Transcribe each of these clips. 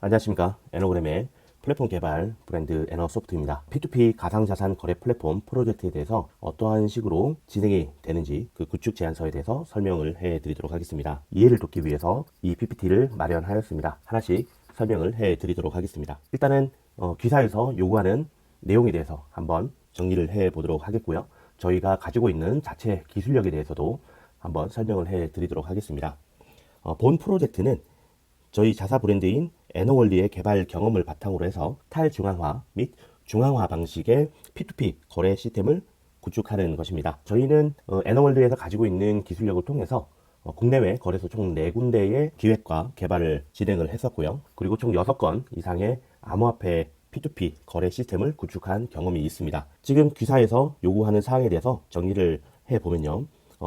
안녕하십니까. 에너그램의 플랫폼 개발 브랜드 에너소프트입니다. P2P 가상자산 거래 플랫폼 프로젝트에 대해서 어떠한 식으로 진행이 되는지 그 구축 제안서에 대해서 설명을 해 드리도록 하겠습니다. 이해를 돕기 위해서 이 PPT를 마련하였습니다. 하나씩 설명을 해 드리도록 하겠습니다. 일단은 기사에서 요구하는 내용에 대해서 한번 정리를 해 보도록 하겠고요. 저희가 가지고 있는 자체 기술력에 대해서도 한번 설명을 해 드리도록 하겠습니다. 본 프로젝트는 저희 자사 브랜드인 에너월드의 개발 경험을 바탕으로 해서 탈중앙화 및 중앙화 방식의 P2P 거래 시스템을 구축하는 것입니다. 저희는 에너월드에서 가지고 있는 기술력을 통해서 국내외 거래소 총 4군데의 기획과 개발을 진행을 했었고요. 그리고 총 6건 이상의 암호화폐 P2P 거래 시스템을 구축한 경험이 있습니다. 지금 기사에서 요구하는 사항에 대해서 정리를 해보면요.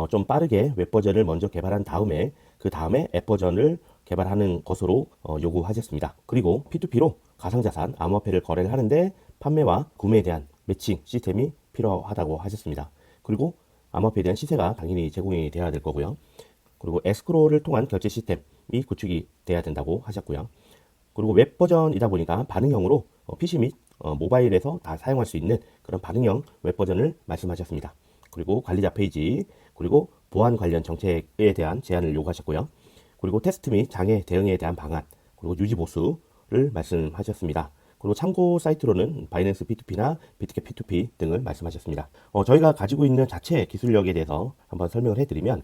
좀 빠르게 웹 버전을 먼저 개발한 다음에 그 다음에 앱 버전을 개발하는 것으로 요구하셨습니다. 그리고 P2P로 가상자산, 암호화폐를 거래를 하는데 판매와 구매에 대한 매칭 시스템이 필요하다고 하셨습니다. 그리고 암호화폐에 대한 시세가 당연히 제공이 돼야 될 거고요. 그리고 에스크로를 통한 결제 시스템이 구축이 돼야 된다고 하셨고요. 그리고 웹 버전이다 보니까 반응형으로 PC 및 모바일에서 다 사용할 수 있는 그런 반응형 웹 버전을 말씀하셨습니다. 그리고 관리자 페이지, 그리고 보안 관련 정책에 대한 제안을 요구하셨고요. 그리고 테스트 및 장애 대응에 대한 방안, 그리고 유지 보수를 말씀하셨습니다. 그리고 참고 사이트로는 바이낸스 P2P나 비트켓 P2P 등을 말씀하셨습니다. 저희가 가지고 있는 자체 기술력에 대해서 한번 설명을 해드리면,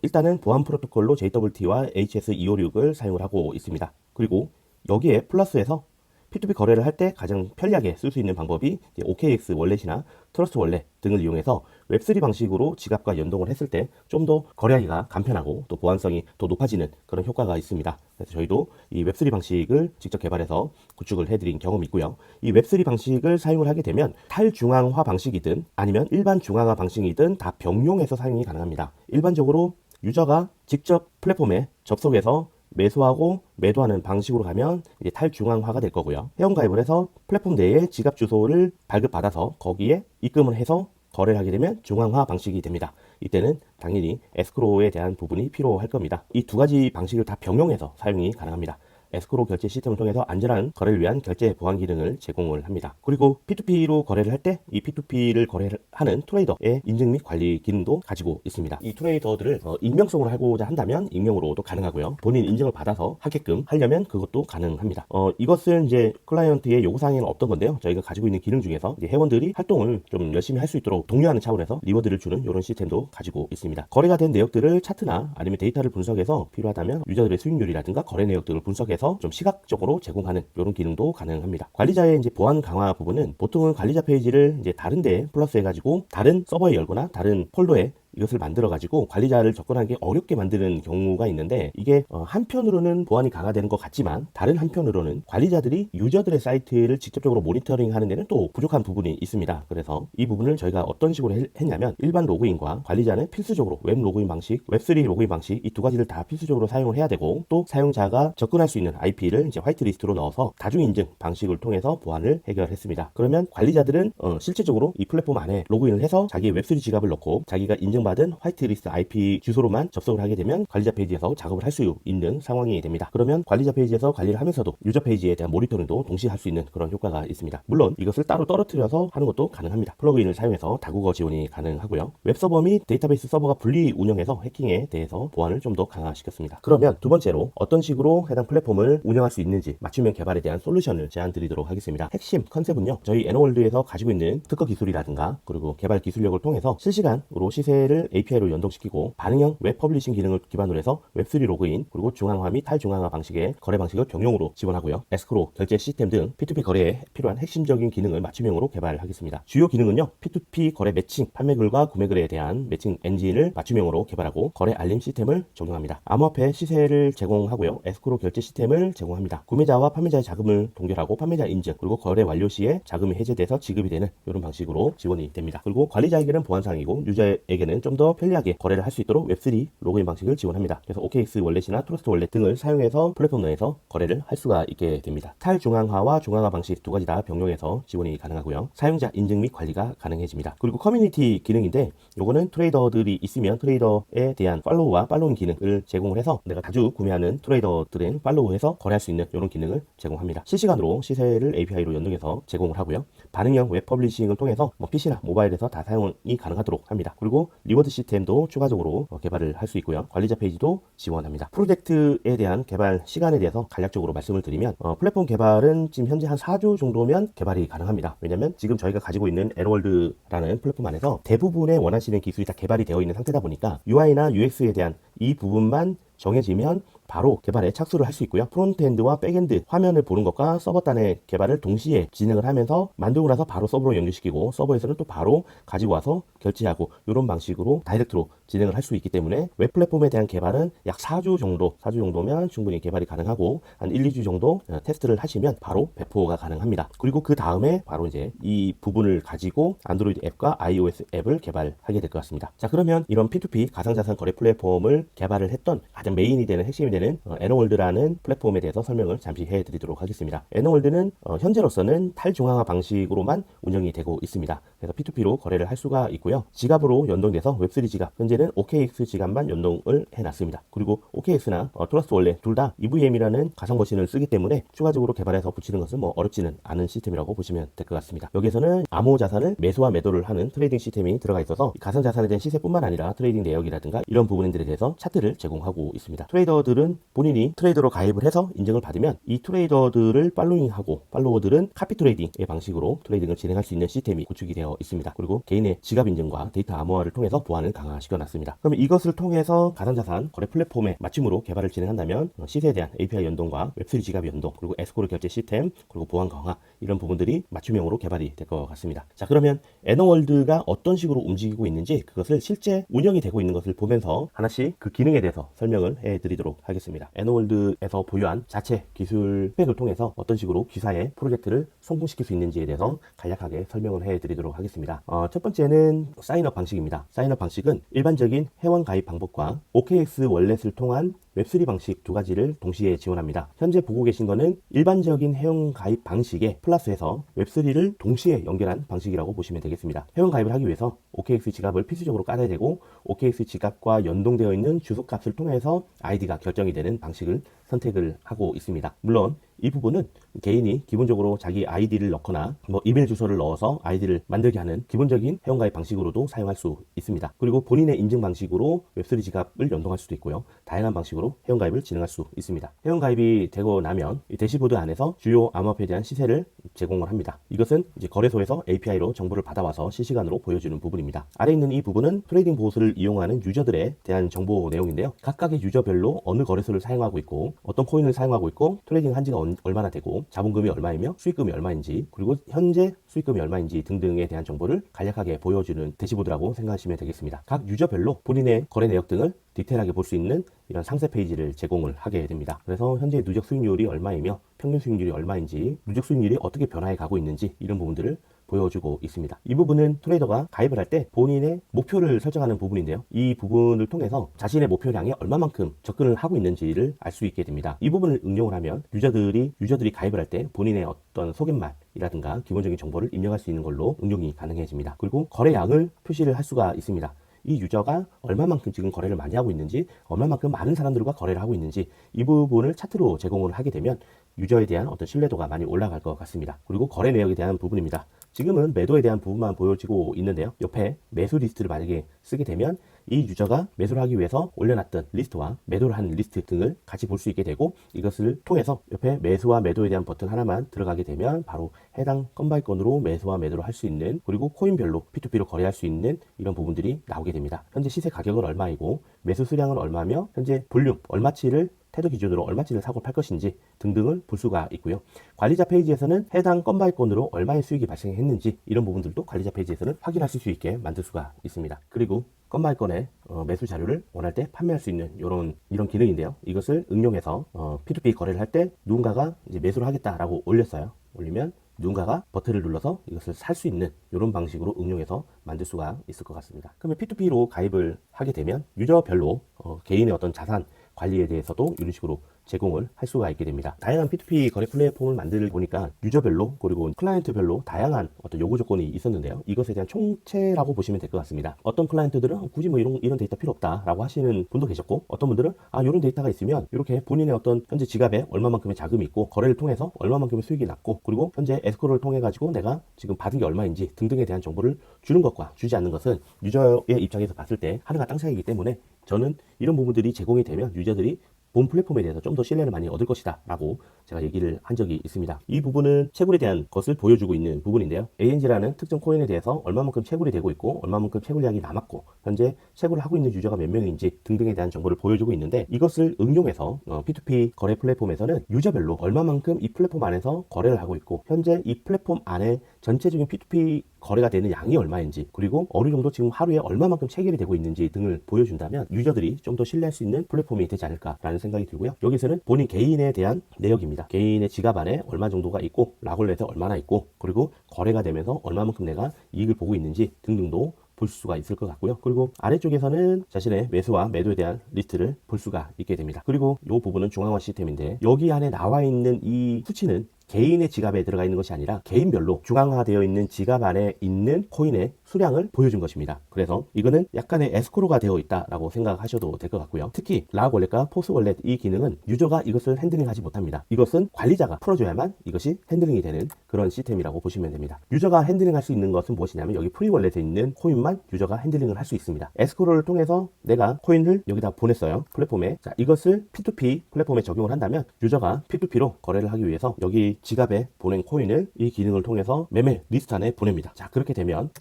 일단은 보안 프로토콜로 JWT와 HS256을 사용을 하고 있습니다. 그리고 여기에 플러스해서 P2P 거래를 할 때 가장 편리하게 쓸 수 있는 방법이 OKX 월렛이나 트러스트 월렛 등을 이용해서 웹3 방식으로 지갑과 연동을 했을 때 좀 더 거래하기가 간편하고 또 보안성이 더 높아지는 그런 효과가 있습니다. 그래서 저희도 이 웹3 방식을 직접 개발해서 구축을 해드린 경험이 있고요. 이 웹3 방식을 사용을 하게 되면 탈중앙화 방식이든 아니면 일반 중앙화 방식이든 다 병용해서 사용이 가능합니다. 일반적으로 유저가 직접 플랫폼에 접속해서 매수하고 매도하는 방식으로 가면 이제 탈중앙화가 될 거고요. 회원가입을 해서 플랫폼 내에 지갑 주소를 발급받아서 거기에 입금을 해서 거래를 하게 되면 중앙화 방식이 됩니다. 이때는 당연히 에스크로에 대한 부분이 필요할 겁니다. 이 두 가지 방식을 다 병용해서 사용이 가능합니다. 에스크로 결제 시스템을 통해서 안전한 거래를 위한 결제 보안 기능을 제공을 합니다. 그리고 P2P로 거래를 할 때 이 P2P를 거래하는 트레이더의 인증 및 관리 기능도 가지고 있습니다. 이 트레이더들을 익명성으로 하고자 한다면 익명으로도 가능하고요. 본인 인증을 받아서 하게끔 하려면 그것도 가능합니다. 이것은 이제 클라이언트의 요구사항에는 없던 건데요. 저희가 가지고 있는 기능 중에서 이제 회원들이 활동을 좀 열심히 할 수 있도록 독려하는 차원에서 리워드를 주는 이런 시스템도 가지고 있습니다. 거래가 된 내역들을 차트나 아니면 데이터를 분석해서 필요하다면 유저들의 수익률이라든가 거래 내역들을 분석해서 좀 시각적으로 제공하는 이런 기능도 가능합니다. 관리자의 이제 보안 강화 부분은 보통은 관리자 페이지를 이제 다른 데에 플러스 해가지고 다른 서버에 열거나 다른 폴더에 이것을 만들어가지고 관리자를 접근하기 어렵게 만드는 경우가 있는데, 이게 한편으로는 보안이 강화되는 것 같지만 다른 한편으로는 관리자들이 유저들의 사이트를 직접적으로 모니터링 하는 데는 또 부족한 부분이 있습니다. 그래서 이 부분을 저희가 어떤 식으로 했냐면, 일반 로그인과 관리자는 필수적으로 웹 로그인 방식, 웹3 로그인 방식 이 두 가지를 다 필수적으로 사용을 해야 되고, 또 사용자가 접근할 수 있는 IP를 이제 화이트리스트로 넣어서 다중 인증 방식을 통해서 보안을 해결했습니다. 그러면 관리자들은 실제적으로 이 플랫폼 안에 로그인을 해서 자기의 웹3 지갑을 넣고 자기가 인증받은 화이트리스트 IP 주소로만 접속을 하게 되면 관리자 페이지에서 작업을 할 수 있는 상황이 됩니다. 그러면 관리자 페이지에서 관리를 하면서도 유저 페이지에 대한 모니터링도 동시에 할 수 있는 그런 효과가 있습니다. 물론 이것을 따로 떨어뜨려서 하는 것도 가능합니다. 플러그인을 사용해서 다국어 지원이 가능하고요. 웹서버 및 데이터베이스 서버가 분리 운영해서 해킹에 대해서 보안을 좀 더 강화시켰습니다. 그러면 두 번째로 어떤 식으로 해당 플랫폼을 운영할 수 있는지 맞춤형 개발에 대한 솔루션을 제안 드리도록 하겠습니다. 핵심 컨셉은요, 저희 에너월드에서 가지고 있는 특허 기술이라든가 그리고 개발 기술력을 통해서 실시간으로 시세를 API로 연동시키고 반응형 웹 퍼블리싱 기능을 기반으로 해서 웹3 로그인, 그리고 중앙화 및 탈중앙화 방식의 거래 방식을 병용으로 지원하고요. 에스크로 결제 시스템 등 P2P 거래에 필요한 핵심적인 기능을 맞춤형으로 개발하겠습니다. 주요 기능은요, P2P 거래 매칭, 판매글과 구매글에 대한 매칭 엔진을 맞춤형으로 개발하고 거래 알림 시스템을 적용합니다. 암호화폐 시세를 제공하고요. 에스크로 결제 시스템을 제공합니다. 구매자와 판매자의 자금을 동결하고 판매자 인증, 그리고 거래 완료 시에 자금이 해제돼서 지급이 되는 이런 방식으로 지원이 됩니다. 그리고 관리자에게는 보안상이고 유저에게는 좀 더 편리하게 거래를 할 수 있도록 웹3 로그인 방식을 지원합니다. 그래서 OKX 월렛이나 트러스트 월렛 등을 사용해서 플랫폼 내에서 거래를 할 수가 있게 됩니다. 탈중앙화와 중앙화 방식 두 가지 다 병용해서 지원이 가능하고요. 사용자 인증 및 관리가 가능해집니다. 그리고 커뮤니티 기능인데 요거는 트레이더들이 있으면 트레이더에 대한 팔로우와 팔로잉 기능을 제공을 해서 내가 자주 구매하는 트레이더들은 팔로우해서 거래할 수 있는 이런 기능을 제공합니다. 실시간으로 시세를 API로 연동해서 제공을 하고요. 반응형 웹 퍼블리싱을 통해서 PC나 모바일에서 다 사용이 가능하도록 합니다. 그리고 리워드 시스템도 추가적으로 개발을 할 수 있고요. 관리자 페이지도 지원합니다. 프로젝트에 대한 개발 시간에 대해서 간략적으로 말씀을 드리면 플랫폼 개발은 지금 현재 한 4주 정도면 개발이 가능합니다. 왜냐면 지금 저희가 가지고 있는 에너월드라는 플랫폼 안에서 대부분의 원하시는 기술이 다 개발이 되어 있는 상태다 보니까 UI나 UX에 대한 이 부분만 정해지면 바로 개발에 착수를 할 수 있고요. 프론트엔드와 백엔드 화면을 보는 것과 서버단의 개발을 동시에 진행을 하면서 만들고 나서 바로 서버로 연결시키고 서버에서는 또 바로 가지고 와서 결제하고 이런 방식으로 다이렉트로 진행을 할 수 있기 때문에 웹 플랫폼에 대한 개발은 약 4주 정도면 충분히 개발이 가능하고 한 1, 2주 정도 테스트를 하시면 바로 배포가 가능합니다. 그리고 그 다음에 바로 이제 이 부분을 가지고 안드로이드 앱과 iOS 앱을 개발하게 될 것 같습니다. 자, 그러면 이런 P2P 가상자산 거래 플랫폼을 개발을 했던 가장 메인이 되는 핵심이 되는 에너월드라는 플랫폼에 대해서 설명을 잠시 해드리도록 하겠습니다. 에너월드는 현재로서는 탈중앙화 방식으로만 운영이 되고 있습니다. 그래서 P2P로 거래를 할 수가 있고요. 지갑으로 연동돼서 웹3 지갑, 현재는 OKX 지갑만 연동을 해놨습니다. 그리고 OKX나 트러스트 월렛 둘 다 EVM이라는 가상 머신을 쓰기 때문에 추가적으로 개발해서 붙이는 것은 어렵지는 않은 시스템이라고 보시면 될 것 같습니다. 여기서는 암호 자산을 매수와 매도를 하는 트레이딩 시스템이 들어가 있어서 가상 자산에 대한 시세뿐만 아니라 트레이딩 내역이라든가 이런 부분들에 대해서 차트를 제공하고 있습니다. 트레이더들은 본인이 트레이더로 가입을 해서 인증을 받으면 이 트레이더들을 팔로잉하고 팔로워들은 카피 트레이딩의 방식으로 트레이딩을 진행할 수 있는 시스템이 구축이 되어 있습니다. 그리고 개인의 지갑 인증과 데이터 암호화를 통해서 보안을 강화시켜 놨습니다. 그럼 이것을 통해서 가상자산 거래 플랫폼의 맞춤으로 개발을 진행한다면 시세에 대한 API 연동과 웹3 지갑 연동, 그리고 에스코르 결제 시스템, 그리고 보안 강화 이런 부분들이 맞춤형으로 개발이 될 것 같습니다. 자, 그러면 에너월드가 어떤 식으로 움직이고 있는지 그것을 실제 운영이 되고 있는 것을 보면서 하나씩 그 기능에 대해서 설명을 해드리도록 하겠습니다. 에너월드에서 보유한 자체 기술 스펙을 통해서 어떤 식으로 기사의 프로젝트를 성공시킬 수 있는지에 대해서 간략하게 설명을 해드리도록 하겠습니다. 첫 번째는 사인업 방식입니다. 사인업 방식은 일반적인 회원 가입 방법과 OKX 월렛을 통한 웹3 방식 두 가지를 동시에 지원합니다. 현재 보고 계신 거는 일반적인 회원 가입 방식에 플러스해서 웹3를 동시에 연결한 방식이라고 보시면 되겠습니다. 회원 가입을 하기 위해서 OKX 지갑을 필수적으로 깔아야 되고 OKX 지갑과 연동되어 있는 주소값을 통해서 아이디가 결정이 되는 방식을 선택을 하고 있습니다. 물론 이 부분은 개인이 기본적으로 자기 아이디를 넣거나 이메일 주소를 넣어서 아이디를 만들게 하는 기본적인 회원가입 방식으로도 사용할 수 있습니다. 그리고 본인의 인증 방식으로 웹3 지갑을 연동할 수도 있고요. 다양한 방식으로 회원가입을 진행할 수 있습니다. 회원가입이 되고 나면 이 대시보드 안에서 주요 암호화폐에 대한 시세를 제공을 합니다. 이것은 이제 거래소에서 API로 정보를 받아와서 실시간으로 보여주는 부분입니다. 아래 있는 이 부분은 트레이딩 보트를 이용하는 유저들에 대한 정보 내용인데요. 각각의 유저별로 어느 거래소를 사용하고 있고 어떤 코인을 사용하고 있고 트레이딩 한지가 얼마나 되고 자본금이 얼마이며 수익금이 얼마인지 그리고 현재 수익금이 얼마인지 등등에 대한 정보를 간략하게 보여주는 대시보드라고 생각하시면 되겠습니다. 각 유저별로 본인의 거래 내역 등을 디테일하게 볼 수 있는 이런 상세 페이지를 제공을 하게 됩니다. 그래서 현재 누적 수익률이 얼마이며 평균 수익률이 얼마인지 누적 수익률이 어떻게 변화해 가고 있는지 이런 부분들을 보여주고 있습니다. 이 부분은 트레이더가 가입을 할 때 본인의 목표를 설정하는 부분인데요. 이 부분을 통해서 자신의 목표량에 얼마만큼 접근을 하고 있는지를 알 수 있게 됩니다. 이 부분을 응용을 하면 유저들이 가입을 할 때 본인의 어떤 소개말이라든가 기본적인 정보를 입력할 수 있는 걸로 응용이 가능해집니다. 그리고 거래량을 표시를 할 수가 있습니다. 이 유저가 얼마만큼 지금 거래를 많이 하고 있는지, 얼마만큼 많은 사람들과 거래를 하고 있는지 이 부분을 차트로 제공을 하게 되면 유저에 대한 어떤 신뢰도가 많이 올라갈 것 같습니다. 그리고 거래 내역에 대한 부분입니다. 지금은 매도에 대한 부분만 보여지고 있는데요. 옆에 매수 리스트를 만약에 쓰게 되면 이 유저가 매수를 하기 위해서 올려놨던 리스트와 매도를 한 리스트 등을 같이 볼 수 있게 되고 이것을 통해서 옆에 매수와 매도에 대한 버튼 하나만 들어가게 되면 바로 해당 건바이 건으로 매수와 매도를 할 수 있는 그리고 코인별로 P2P로 거래할 수 있는 이런 부분들이 나오게 됩니다. 현재 시세 가격은 얼마이고 매수 수량은 얼마며 현재 볼륨 얼마치를 테더 기준으로 얼마치를 사고 팔 것인지 등등을 볼 수가 있고요. 관리자 페이지에서는 해당 건바이 건으로 얼마의 수익이 발생했는지 이런 부분들도 관리자 페이지에서는 확인하실 수 있게 만들 수가 있습니다. 그리고 건바이 건의 매수 자료를 원할 때 판매할 수 있는 이런 기능인데요. 이것을 응용해서 P2P 거래를 할 때 누군가가 이제 매수를 하겠다라고 올렸어요. 올리면 누군가가 버튼을 눌러서 이것을 살 수 있는 이런 방식으로 응용해서 만들 수가 있을 것 같습니다. 그러면 P2P로 가입을 하게 되면 유저별로 개인의 어떤 자산 관리에 대해서도 이런 식으로 제공을 할 수가 있게 됩니다. 다양한 P2P 거래 플랫폼을 만들어 보니까 유저별로 그리고 클라이언트별로 다양한 어떤 요구 조건이 있었는데요. 이것에 대한 총체라고 보시면 될 것 같습니다. 어떤 클라이언트들은 굳이 뭐 이런 데이터 필요 없다라고 하시는 분도 계셨고, 어떤 분들은 이런 데이터가 있으면 이렇게 본인의 어떤 현재 지갑에 얼마만큼의 자금이 있고 거래를 통해서 얼마만큼의 수익이 났고, 그리고 현재 에스코를 통해 가지고 내가 지금 받은 게 얼마인지 등등에 대한 정보를 주는 것과 주지 않는 것은 유저의 입장에서 봤을 때 하늘과 땅 차이이기 때문에, 저는 이런 부분들이 제공이 되면 유저들이 본 플랫폼에 대해서 좀 더 신뢰를 많이 얻을 것이다 라고 제가 얘기를 한 적이 있습니다. 이 부분은 채굴에 대한 것을 보여주고 있는 부분인데요. ANG라는 특정 코인에 대해서 얼마만큼 채굴이 되고 있고 얼마만큼 채굴량이 남았고 현재 채굴을 하고 있는 유저가 몇 명인지 등등에 대한 정보를 보여주고 있는데, 이것을 응용해서 P2P 거래 플랫폼에서는 유저별로 얼마만큼 이 플랫폼 안에서 거래를 하고 있고 현재 이 플랫폼 안에 전체적인 P2P 거래가 되는 양이 얼마인지, 그리고 어느 정도 지금 하루에 얼마만큼 체결이 되고 있는지 등을 보여준다면 유저들이 좀 더 신뢰할 수 있는 플랫폼이 되지 않을까라는 생각이 들고요. 여기서는 본인 개인에 대한 내역입니다. 개인의 지갑 안에 얼마 정도가 있고 락월렛에 얼마나 있고, 그리고 거래가 되면서 얼마만큼 내가 이익을 보고 있는지 등등도 볼 수가 있을 것 같고요. 그리고 아래쪽에서는 자신의 매수와 매도에 대한 리스트를 볼 수가 있게 됩니다. 그리고 이 부분은 중앙화 시스템인데, 여기 안에 나와 있는 이 수치는 개인의 지갑에 들어가 있는 것이 아니라 개인별로 중앙화되어 있는 지갑 안에 있는 코인의 수량을 보여준 것입니다. 그래서 이거는 약간의 에스코로가 되어 있다라고 생각하셔도 될 것 같고요. 특히 락 월렛과 포스 월렛 이 기능은 유저가 이것을 핸들링하지 못합니다. 이것은 관리자가 풀어줘야만 이것이 핸들링이 되는 그런 시스템이라고 보시면 됩니다. 유저가 핸들링할 수 있는 것은 무엇이냐면 여기 프리 월렛에 있는 코인만 유저가 핸들링을 할 수 있습니다. 에스코로를 통해서 내가 코인을 여기다 보냈어요. 플랫폼에. 자, 이것을 P2P 플랫폼에 적용을 한다면 유저가 P2P로 거래를 하기 위해서 여기 지갑에 보낸 코인을 이 기능을 통해서 매매 리스트 안에 보냅니다. 자, 그렇게 되면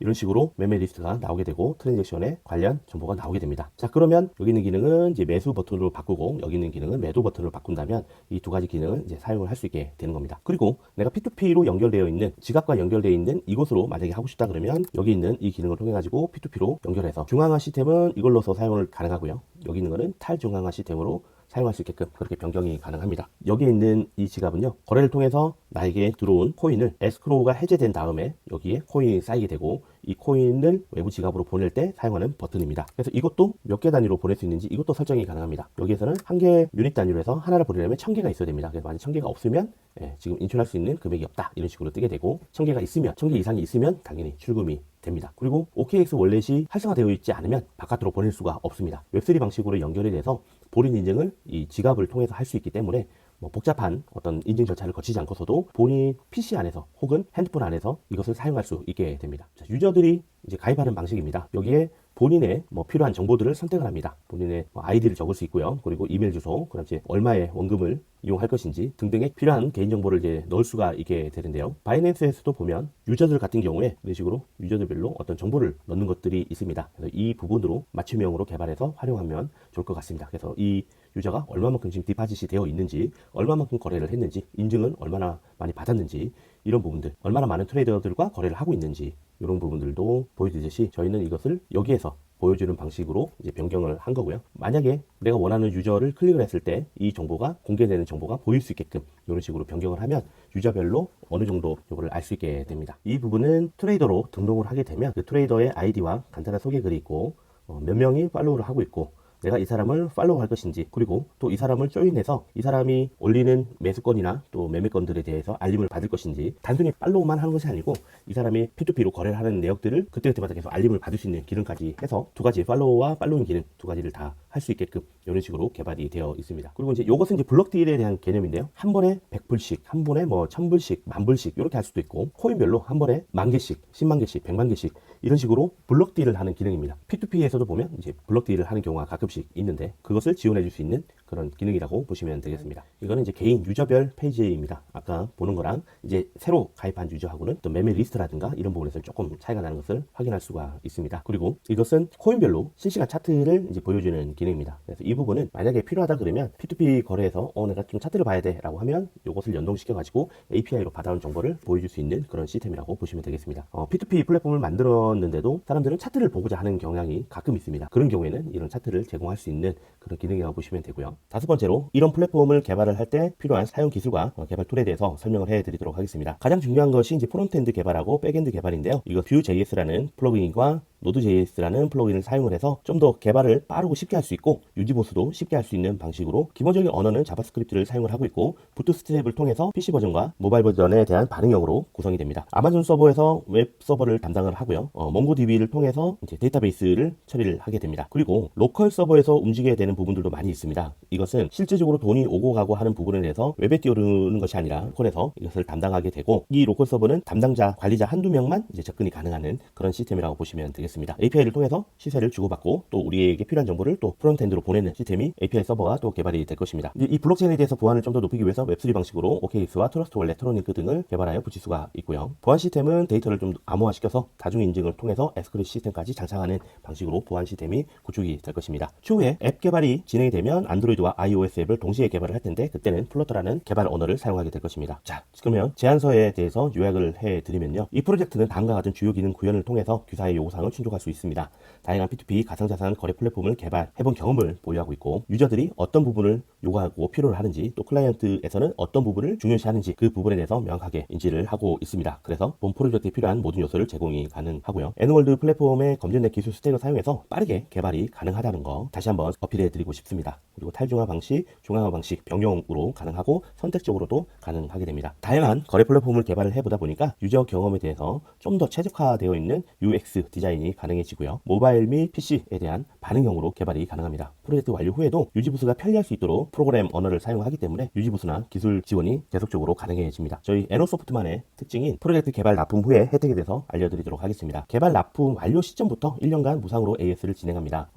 이런 식으로 매매 리스트가 나오게 되고 트랜잭션에 관련 정보가 나오게 됩니다. 자, 그러면 여기 있는 기능은 이제 매수 버튼으로 바꾸고 여기 있는 기능은 매도 버튼으로 바꾼다면 이 두 가지 기능을 이제 사용을 할 수 있게 되는 겁니다. 그리고 내가 P2P로 연결되어 있는 지갑과 연결되어 있는 이곳으로 만약에 하고 싶다 그러면 여기 있는 이 기능을 통해 가지고 P2P로 연결해서 중앙화 시스템은 이걸로서 사용을 가능하고요. 여기 있는 거는 탈중앙화 시스템으로 사용할 수 있게끔 그렇게 변경이 가능합니다. 여기에 있는 이 지갑은요, 거래를 통해서 나에게 들어온 코인을 에스크로우가 해제된 다음에 여기에 코인이 쌓이게 되고 이 코인을 외부 지갑으로 보낼 때 사용하는 버튼입니다. 그래서 이것도 몇 개 단위로 보낼 수 있는지 이것도 설정이 가능합니다. 여기에서는 한 개 유닛 단위로 해서 하나를 보내려면 1000개가 있어야 됩니다. 그래서 만약 1000개가 없으면 지금 인출할 수 있는 금액이 없다 이런 식으로 뜨게 되고, 1000개가 있으면 1000개 이상이 있으면 당연히 출금이 됩니다. 그리고 OKX 월렛이 활성화되어 있지 않으면 바깥으로 보낼 수가 없습니다. 웹3 방식으로 연결이 돼서 본인 인증을 이 지갑을 통해서 할 수 있기 때문에 복잡한 어떤 인증 절차를 거치지 않고서도 본인 PC 안에서 혹은 핸드폰 안에서 이것을 사용할 수 있게 됩니다. 자, 유저들이 이제 가입하는 방식입니다. 여기에 본인의 필요한 정보들을 선택을 합니다. 본인의 아이디를 적을 수 있고요. 그리고 이메일 주소, 그럼 이제 얼마의 원금을 이용할 것인지 등등의 필요한 개인정보를 이제 넣을 수가 있게 되는데요. 바이낸스에서도 보면 유저들 같은 경우에 이런 식으로 유저들별로 어떤 정보를 넣는 것들이 있습니다. 그래서 이 부분으로 맞춤형으로 개발해서 활용하면 좋을 것 같습니다. 그래서 이 유저가 얼마만큼 지금 디파짓이 되어 있는지, 얼마만큼 거래를 했는지, 인증은 얼마나 많이 받았는지, 이런 부분들, 얼마나 많은 트레이더들과 거래를 하고 있는지 이런 부분들도 보여주듯이 저희는 이것을 여기에서 보여주는 방식으로 이제 변경을 한 거고요. 만약에 내가 원하는 유저를 클릭을 했을 때 이 정보가 공개되는 정보가 보일 수 있게끔 이런 식으로 변경을 하면 유저별로 어느 정도 이거를 알 수 있게 됩니다. 이 부분은 트레이더로 등록을 하게 되면 그 트레이더의 아이디와 간단한 소개글이 있고 몇 명이 팔로우를 하고 있고 내가 이 사람을 팔로우 할 것인지, 그리고 또 이 사람을 조인해서 이 사람이 올리는 매수건이나 또 매매건들에 대해서 알림을 받을 것인지, 단순히 팔로우만 하는 것이 아니고 이 사람이 P2P로 거래를 하는 내역들을 그때그때마다 계속 알림을 받을 수 있는 기능까지 해서 두 가지 팔로우와 팔로잉 기능 두 가지를 다 할 수 있게끔 이런 식으로 개발이 되어 있습니다. 그리고 이제 이것은 이제 블럭 딜에 대한 개념인데요. 한 번에 100불씩, 한 번에 1000불씩, 10,000불씩 이렇게 할 수도 있고, 코인별로 한 번에 10,000개씩, 10만 개씩, 100만 개씩 이런 식으로 블럭 딜을 하는 기능입니다. P2P에서도 보면 이제 블럭 딜을 하는 경우가 가끔씩 있는데 그것을 지원해 줄 수 있는 그런 기능이라고 보시면 되겠습니다. 이거는 이제 개인 유저별 페이지입니다. 아까 보는 거랑 이제 새로 가입한 유저하고는 또 매매 리스트라든가 이런 부분에서 조금 차이가 나는 것을 확인할 수가 있습니다. 그리고 이것은 코인별로 실시간 차트를 이제 보여주는 기능입니다. 그래서 이 부분은 만약에 필요하다 그러면 P2P 거래에서 내가 좀 차트를 봐야 돼 라고 하면 이것을 연동시켜 가지고 API로 받아온 정보를 보여줄 수 있는 그런 시스템이라고 보시면 되겠습니다. P2P 플랫폼을 만들었는데도 사람들은 차트를 보고자 하는 경향이 가끔 있습니다. 그런 경우에는 이런 차트를 제공 제공할 수 있는 그런 기능이라고 보시면 되고요. 다섯 번째로 이런 플랫폼을 개발을 할 때 필요한 사용 기술과 개발 툴에 대해서 설명을 해드리도록 하겠습니다. 가장 중요한 것이 이제 프론트엔드 개발하고 백엔드 개발인데요. 이거 Vue.js라는 플러그인과 Node.js라는 플러그인을 사용을 해서 좀 더 개발을 빠르고 쉽게 할 수 있고 유지 보수도 쉽게 할 수 있는 방식으로 기본적인 언어는 자바스크립트를 사용을 하고 있고 부트스트랩을 통해서 PC 버전과 모바일 버전에 대한 반응형으로 구성이 됩니다. 아마존 서버에서 웹 서버를 담당을 하고요. 몽고DB를 통해서 이제 데이터베이스를 처리를 하게 됩니다. 그리고 로컬 서버에서 움직여야 되는 부분들도 많이 있습니다. 이것은 실질적으로 돈이 오고 가고 하는 부분에 대해서 웹에 띄우는 것이 아니라 로컬에서 이것을 담당하게 되고 이 로컬 서버는 담당자, 관리자 한두 명만 이제 접근이 가능한 그런 시스템이라고 보시면 되겠습니다. API를 통해서 시세를 주고받고 또 우리에게 필요한 정보를 또 프론트엔드로 보내는 시스템이 API 서버가 또 개발이 될 것입니다. 이 블록체인에 대해서 보안을 좀 더 높이기 위해서 웹3 방식으로 OKX와 트러스트 월렛, 트로니크 등을 개발하여 붙일 수가 있고요. 보안 시스템은 데이터를 좀 암호화시켜서 다중 인증을 통해서 에스크립트 시스템까지 장착하는 방식으로 보안 시스템이 구축이 될 것입니다. 추후에 앱 개발이 진행이 되면 안드로이드와 iOS 앱을 동시에 개발을 할 텐데 그때는 플러터라는 개발 언어를 사용하게 될 것입니다. 자, 그러면 제안서에 대해서 요약을 해드리면요. 이 프로젝트는 다음과 같은 주요 기능 구현을 통해서 규사의 요구사항을 충족할 수 있습니다. 다양한 P2P 가상자산 거래 플랫폼을 개발해본 경험을 보유하고 있고 유저들이 어떤 부분을 요구하고 필요로 하는지 또 클라이언트에서는 어떤 부분을 중요시하는지 그 부분에 대해서 명확하게 인지를 하고 있습니다. 그래서 본 프로젝트에 필요한 모든 요소를 제공이 가능하고요. N월드 플랫폼의 검증된 기술 스택을 사용해서 빠르게 개발이 가능하다는 거 다시 한번 어필해 드리고 싶습니다. 그리고 탈중화 방식, 중앙화 방식 병용으로 가능하고 선택적으로도 가능하게 됩니다. 다양한 거래 플랫폼을 개발을 해보다 보니까 유저 경험에 대해서 좀 더 최적화되어 있는 UX 디자인이 가능해지고요. 모바일 및 PC에 대한 반응형으로 개발이 가능합니다. 프로젝트 완료 후에도 유지부스가 편리할 수 있도록 프로그램 언어를 사용하기 때문에 유지부스나 기술 지원이 계속적으로 가능해집니다. 저희 에너소프트만의 특징인 프로젝트 개발 납품 후에 혜택에 대해서 알려드리도록 하겠습니다. 개발 납품 완료 시점부터 1년간 무상으로 AS를 진행합니다.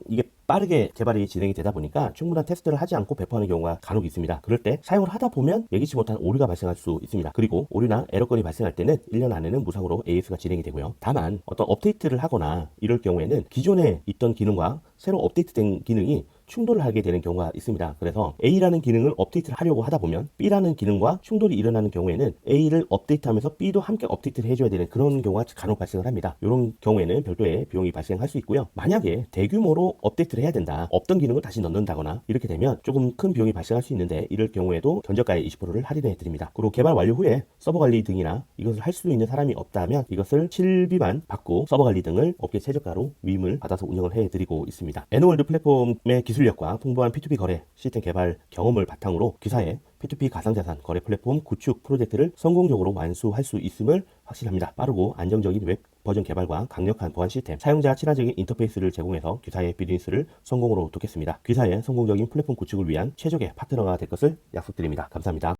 이게 빠르게 개발이 진행이 되다 보니까 충분한 테스트를 하지 않고 배포하는 경우가 간혹 있습니다. 그럴 때 사용을 하다 보면 예기치 못한 오류가 발생할 수 있습니다. 그리고 오류나 에러건이 발생할 때는 1년 안에는 무상으로 AS가 진행이 되고요. 다만 어떤 업데이트를 하거나 이럴 경우에는 기존에 있던 기능과 새로 업데이트된 기능이 충돌을 하게 되는 경우가 있습니다. 그래서 A라는 기능을 업데이트를 하려고 하다 보면 B라는 기능과 충돌이 일어나는 경우에는 A를 업데이트하면서 B도 함께 업데이트를 해줘야 되는 그런 경우가 간혹 발생을 합니다. 이런 경우에는 별도의 비용이 발생할 수 있고요. 만약에 대규모로 업데이트를 해야 된다, 없던 기능을 다시 넣는다거나 이렇게 되면 조금 큰 비용이 발생할 수 있는데 이럴 경우에도 견적가의 20%를 할인해 드립니다. 그리고 개발 완료 후에 서버 관리 등이나 이것을 할 수 있는 사람이 없다면 이것을 실비만 받고 서버 관리 등을 업계 최저가로 위임을 받아서 운영을 해 드리고 있습니다. N월드 플랫폼의 기술력과 풍부한 P2P 거래 시스템 개발 경험을 바탕으로 기사에 P2P 가상자산 거래 플랫폼 구축 프로젝트를 성공적으로 완수할 수 있음을 확신합니다. 빠르고 안정적인 웹 버전 개발과 강력한 보안 시스템, 사용자 친화적인 인터페이스를 제공해서 귀사의 비즈니스를 성공으로 돕겠습니다. 귀사의 성공적인 플랫폼 구축을 위한 최적의 파트너가 될 것을 약속드립니다. 감사합니다.